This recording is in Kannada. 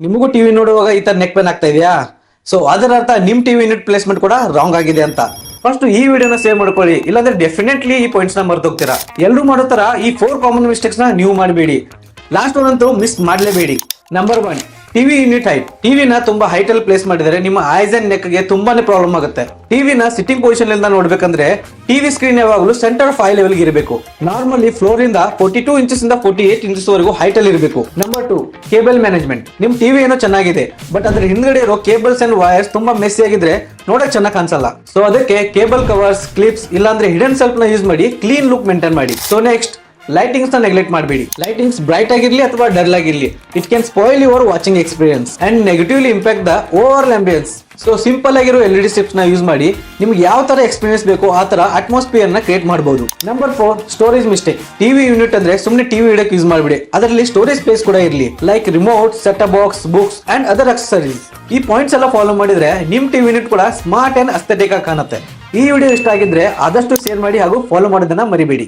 ನಿಮಗೂ ಟಿವಿ ನೋಡುವಾಗ ಈ ತರ ನೆಕ್ ಪೇನ್ ಆಗ್ತಾ ಇದೆಯಾ? ಸೊ ಅದರ ಅರ್ಥ ನಿಮ್ ಟಿವಿ ಯೂನಿಟ್ ಪ್ಲೇಸ್ಮೆಂಟ್ ಕೂಡ ರಾಂಗ್ ಆಗಿದೆ ಅಂತ. ಫಸ್ಟ್ ಈ ವಿಡಿಯೋನ ಸೇವ್ ಮಾಡ್ಕೊಳ್ಳಿ, ಇಲ್ಲಾಂದ್ರೆ ಡೆಫಿನೆಟ್ಲಿ ಈ ಪಾಯಿಂಟ್ಸ್ ನ ಮರ್ತೋಗ್ತೀರಾ. ಎಲ್ಲರೂ ಮಾಡೋ ತರ ಈ 4 ಕಾಮನ್ ಮಿಸ್ಟೇಕ್ಸ್ ನ ನೀವು ಮಾಡಬೇಡಿ. ಲಾಸ್ಟ್ ಒನ್ ಅಂತೂ ಮಿಸ್ ಮಾಡಲೇಬೇಡಿ. Number 1, TV unit height. ಟಿವಿನ ತುಂಬಾ ಹೈಟ್ ಅಲ್ಲಿ ಪ್ಲೇಸ್ ಮಾಡಿದರೆ ನಿಮ್ಮ ಐಸ್ ಅಂಡ್ ನೆಕ್ ಗೆ ತುಂಬಾನೇ ಪ್ರಾಬ್ಲಮ್ ಆಗುತ್ತೆ. ಟಿವಿನ ಸಿಟ್ಟಿಂಗ್ ಪೊಸಿಷನ್ ಇಂದ ನೋಡ್ಬೇಕಂದ್ರೆ ಟಿವಿ ಸ್ಕ್ರೀನ್ ಯಾವಾಗಲೂ ಸೆಂಟರ್ 5 ಲೆವೆಲ್ ಇರಬೇಕು. ನಾರ್ಮಲಿ ಫ್ಲೋರ್ ಇಂದ 42 ಇಂಚಸ್ ಇಂದ 48 ಇಂಚಸ್ ವರೆಗೂ ಹೈಟ್ ಅಲ್ಲಿ ಇರಬೇಕು. Number 2, cable management. ನಿಮ್ ಟಿವಿ ಏನೋ ಚೆನ್ನಾಗಿದೆ, ಬಟ್ ಅದ್ರ ಹಿಂದ್ಗಡೆ ಇರೋ ಕೇಬಲ್ಸ್ ಅಂಡ್ ವೈರ್ಸ್ ತುಂಬಾ ಮೆಸ್ಸಿ ಆಗಿದ್ರೆ ನೋಡಕ್ ಚೆನ್ನಾಗಿ ಕಾಣಿಸಲ್ಲ. ಸೊ ಅದಕ್ಕೆ ಕೇಬಲ್ ಕವರ್ಸ್, ಕ್ಲಿಪ್ಸ್ ಇಲ್ಲಾಂದ್ರೆ ಹಿಡನ್ ಸೆಲ್ಫ್ ನ ಯೂಸ್ ಮಾಡಿ ಕ್ಲೀನ್ ಲುಕ್ ಮೇಂಟೈನ್ ಮಾಡಿ. ಸೊ ನೆಕ್ಸ್ಟ್, ಲೈಟಿಂಗ್ಸ್ ನ ನೆಗ್ಲೆಕ್ಟ್ ಮಾಡಬೇಡಿ. ಲೈಟಿಂಗ್ಸ್ ಬ್ರೈಟ್ ಆಗಿರ್ಲಿ ಅಥವಾ ಡಲ್ ಆಗಿರ್ಲಿ, it can spoil your watching experience and negatively impact the over ambience. So simple ಆಗಿರೋ LED ಸ್ಟ್ರಿಪ್ಸ್ ನ ಯೂಸ್ ಮಾಡಿ ನಿಮ್ಗೆ ಯಾವ ತರ ಎಕ್ಸ್ಪೀರಿಯನ್ಸ್ ಬೇಕು ಆ ತರ ಅಟ್ಮಾಸ್ಫಿಯರ್ ನ ಕ್ರಿಯೇಟ್ ಮಾಡಬಹುದು. Number 4, storage mistake. TV unit ಅಂದ್ರೆ ಸುಮ್ಮನೆ ಟಿವಿ ಇಡಕ್ಕೆ ಯೂಸ್ ಮಾಡಬೇಡಿ, ಅದರಲ್ಲಿ ಸ್ಟೋರೇಜ್ ಸ್ಪೇಸ್ ಕೂಡ ಇರಲಿ, like remote, set up box, books and other accessories. ಈ ಪಾಯಿಂಟ್ಸ್ ಎಲ್ಲ ಫಾಲೋ ಮಾಡಿದ್ರೆ ನಿಮ್ ಟಿವಿ ಯೂನಿಟ್ ಕೂಡ ಸ್ಮಾರ್ಟ್ ಅಂಡ್ ಅಸ್ಥೆಟಿಕ್ ಆಗಿ ಕಾಣುತ್ತೆ. ಈ ವಿಡಿಯೋ ಇಷ್ಟ ಆಗಿದ್ರೆ ಆದಷ್ಟು ಶೇರ್ ಮಾಡಿ ಹಾಗೂ ಫಾಲೋ ಮಾಡೋದನ್ನ ಮರಿಬೇಡಿ.